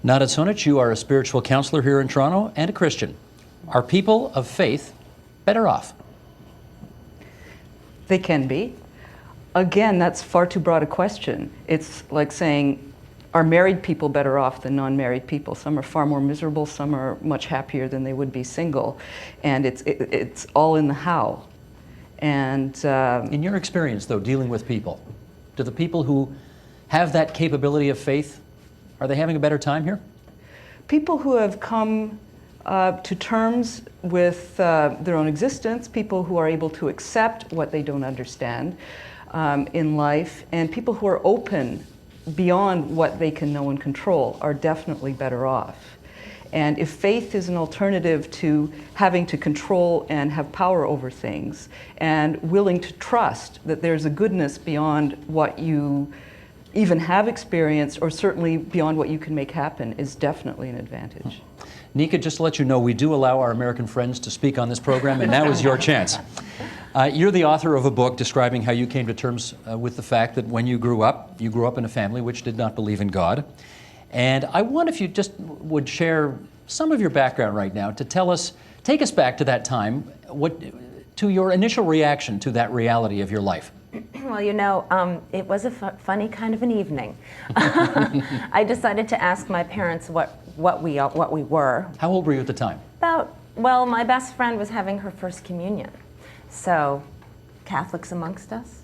Nada Sonic, you are a spiritual counselor here in Toronto and a Christian. Are people of faith better off? They can be. Again, that's far too broad a question. It's like saying, are married people better off than non-married people? Some are far more miserable, some are much happier than they would be single. And it's all in the how. And in your experience, though, dealing with people, do the people who have that capability of faith, are they having a better time here? People who have come to terms with their own existence, people who are able to accept what they don't understand in life, and people who are open beyond what they can know and control are definitely better off. And if faith is an alternative to having to control and have power over things, and willing to trust that there's a goodness beyond what you even have experienced, or certainly beyond what you can make happen, is definitely an advantage. Nika, just to let you know, we do allow our American friends to speak on this program, and now is your chance. You're the author of a book describing how you came to terms with the fact that when you grew up in a family which did not believe in God. And I wonder if you just would share some of your background right now to take us back to that time, to your initial reaction to that reality of your life. Well, you know, it was a funny kind of an evening. I decided to ask my parents what we were. How old were you at the time? Well, my best friend was having her first communion. So, Catholics amongst us?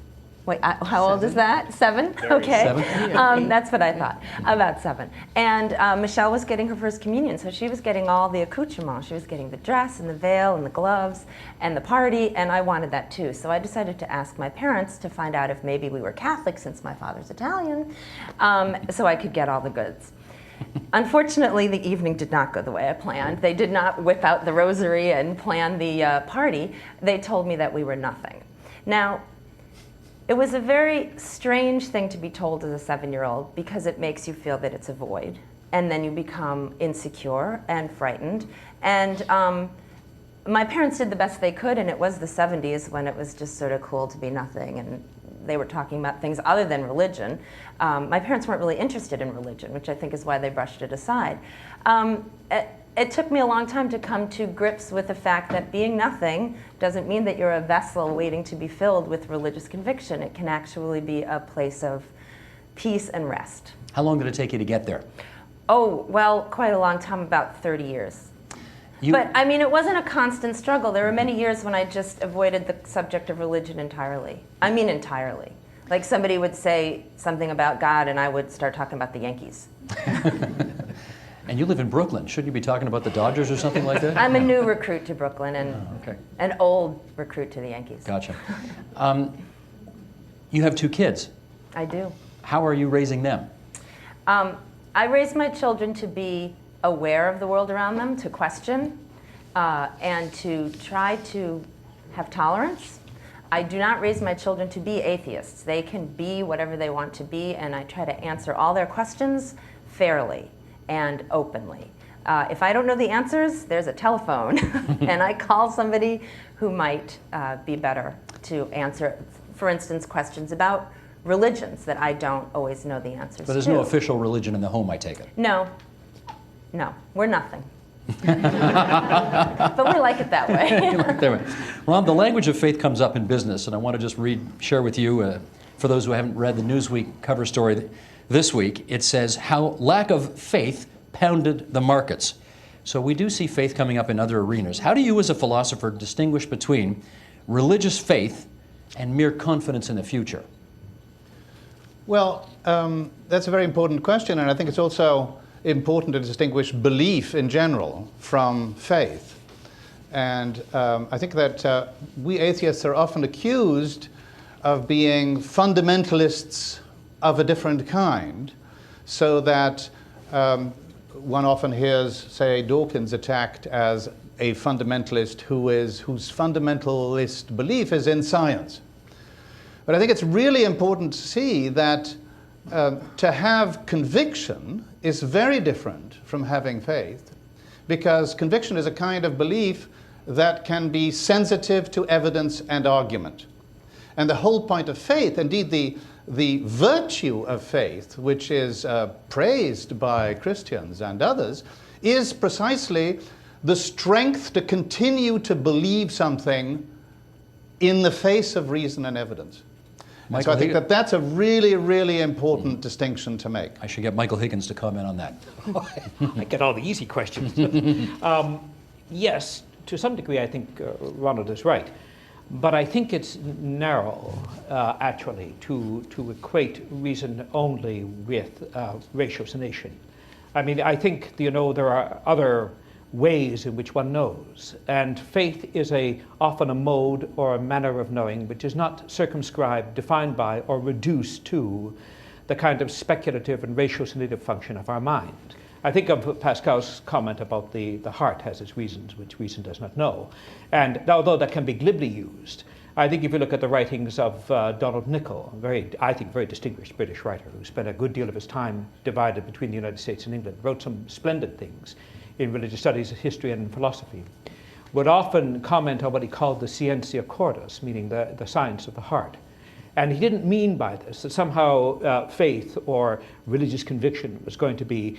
Wait, how old is that? 7? Okay. 7? That's what I thought, about 7. And Michelle was getting her first communion, so she was getting all the accoutrements. She was getting the dress and the veil and the gloves and the party, and I wanted that too. So I decided to ask my parents to find out if maybe we were Catholic, since my father's Italian, so I could get all the goods. Unfortunately, the evening did not go the way I planned. They did not whip out the rosary and plan the party. They told me that we were nothing. Now, it was a very strange thing to be told as a 7-year-old, because it makes you feel that it's a void, and then you become insecure and frightened. And my parents did the best they could, and it was the 70s when it was just sort of cool to be nothing, and they were talking about things other than religion. My parents weren't really interested in religion, which I think is why they brushed it aside. It took me a long time to come to grips with the fact that being nothing doesn't mean that you're a vessel waiting to be filled with religious conviction. It can actually be a place of peace and rest. How long did it take you to get there? Oh, well, quite a long time, about 30 years. But, I mean, it wasn't a constant struggle. There were many years when I just avoided the subject of religion entirely. I mean, entirely. Like, somebody would say something about God, and I would start talking about the Yankees. And you live in Brooklyn. Shouldn't you be talking about the Dodgers or something like that? I'm a new recruit to Brooklyn, and an old recruit to the Yankees. Gotcha. You have 2 kids. I do. How are you raising them? I raise my children to be aware of the world around them, to question, and to try to have tolerance. I do not raise my children to be atheists. They can be whatever they want to be, and I try to answer all their questions fairly and openly. If I don't know the answers, there's a telephone, and I call somebody who might be better to answer, for instance, questions about religions that I don't always know the answers to. But there's no official religion in the home, I take it? No. No, we're nothing. But we like it that way. Well, the language of faith comes up in business, and I want to just share with you, for those who haven't read the Newsweek cover story this week, it says how lack of faith pounded the markets. So we do see faith coming up in other arenas. How do you as a philosopher distinguish between religious faith and mere confidence in the future? Well, that's a very important question, and I think it's also important to distinguish belief in general from faith. And I think that we atheists are often accused of being fundamentalists of a different kind, so that one often hears, say, Dawkins attacked as a fundamentalist whose fundamentalist belief is in science. But I think it's really important to see that to have conviction is very different from having faith, because conviction is a kind of belief that can be sensitive to evidence and argument. And the whole point of faith, indeed the virtue of faith, which is praised by Christians and others, is precisely the strength to continue to believe something in the face of reason and evidence. And so I think that that's a really, really important distinction to make. I should get Michael Higgins to comment on that. I get all the easy questions. Yes, to some degree I think Ronald is right. But I think it's narrow, actually, to equate reason only with ratiocination. I mean, I think, there are other ways in which one knows. And faith is often a mode or a manner of knowing which is not circumscribed, defined by, or reduced to the kind of speculative and ratiocinative function of our mind. I think of Pascal's comment about the heart has its reasons, which reason does not know. And although that can be glibly used, I think if you look at the writings of Donald Nicol, I think very distinguished British writer who spent a good deal of his time divided between the United States and England, wrote some splendid things in religious studies, history, and in philosophy, would often comment on what he called the scientia cordis, meaning the science of the heart. And he didn't mean by this that somehow faith or religious conviction was going to be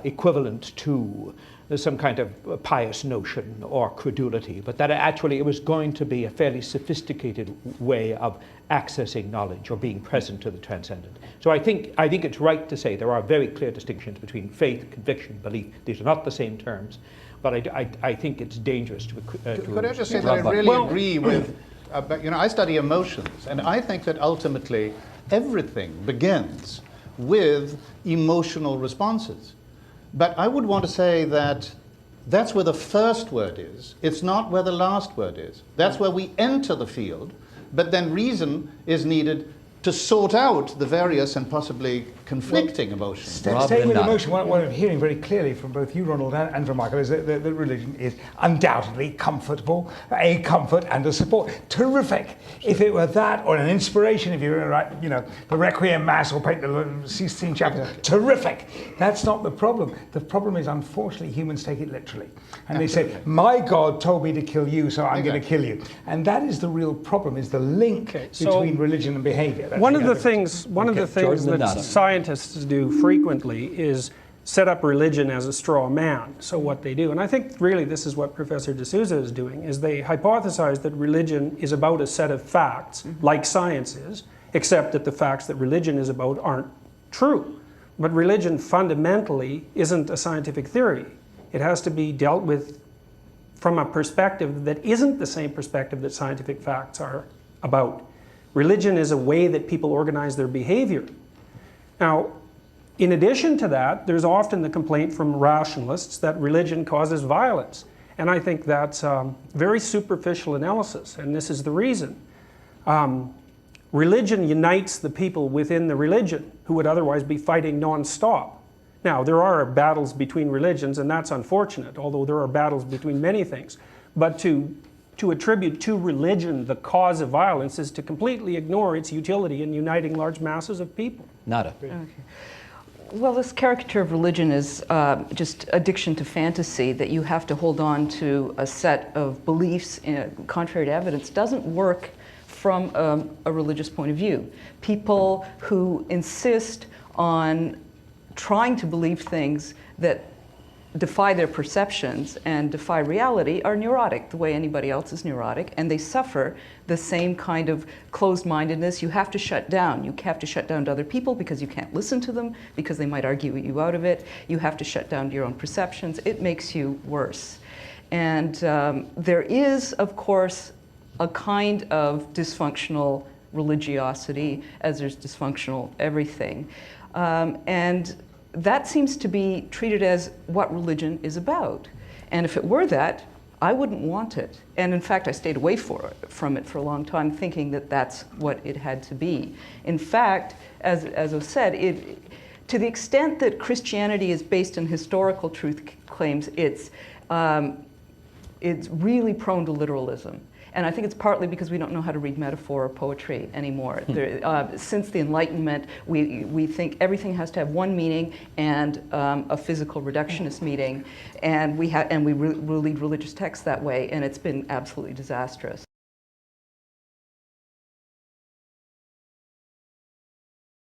equivalent to some kind of pious notion or credulity, but that actually it was going to be a fairly sophisticated way of accessing knowledge or being present to the transcendent. So I think it's right to say there are very clear distinctions between faith, conviction, belief. These are not the same terms, but I think it's dangerous to Could I just say that I really agree with, I study emotions, and I think that ultimately everything begins with emotional responses. But I would want to say that that's where the first word is. It's not where the last word is. That's where we enter the field, but then reason is needed to sort out the various and possibly conflicting emotions. Staying with emotion, what I'm hearing very clearly from both you, Ronald, and from Michael, is that religion is undoubtedly comfortable, a comfort and a support. Terrific. If it were that, or an inspiration, if you were to write, the Requiem Mass or paint the Sistine Chapel, terrific. That's not the problem. The problem is, unfortunately, humans take it literally. And they say, my God told me to kill you, so I'm going to kill you. And that is the real problem, is the link between religion and behavior. One of the things that scientists do frequently is set up religion as a straw man. So what they do, and I think really this is what Professor D'Souza is doing, is they hypothesize that religion is about a set of facts, like science is, except that the facts that religion is about aren't true. But religion fundamentally isn't a scientific theory. It has to be dealt with from a perspective that isn't the same perspective that scientific facts are about. Religion is a way that people organize their behavior. Now, in addition to that, there's often the complaint from rationalists that religion causes violence. And I think that's very superficial analysis, and this is the reason. Religion unites the people within the religion who would otherwise be fighting non-stop. Now, there are battles between religions, and that's unfortunate, although there are battles between many things. But to attribute to religion the cause of violence is to completely ignore its utility in uniting large masses of people. Nada. Okay. Well, this caricature of religion is just addiction to fantasy, that you have to hold on to a set of beliefs contrary to evidence, doesn't work from a religious point of view. People who insist on trying to believe things that defy their perceptions and defy reality are neurotic, the way anybody else is neurotic, and they suffer the same kind of closed-mindedness. You have to shut down. You have to shut down to other people because you can't listen to them, because they might argue you out of it. You have to shut down to your own perceptions. It makes you worse. And there is, of course, a kind of dysfunctional religiosity, as there's dysfunctional everything. And that seems to be treated as what religion is about. And if it were that, I wouldn't want it. And in fact, I stayed away from it for a long time, thinking that that's what it had to be. In fact, as I've said, to the extent that Christianity is based on historical truth claims, it's really prone to literalism. And I think it's partly because we don't know how to read metaphor or poetry anymore. Since the Enlightenment, we think everything has to have one meaning and a physical reductionist meaning, and we read religious texts that way, and it's been absolutely disastrous.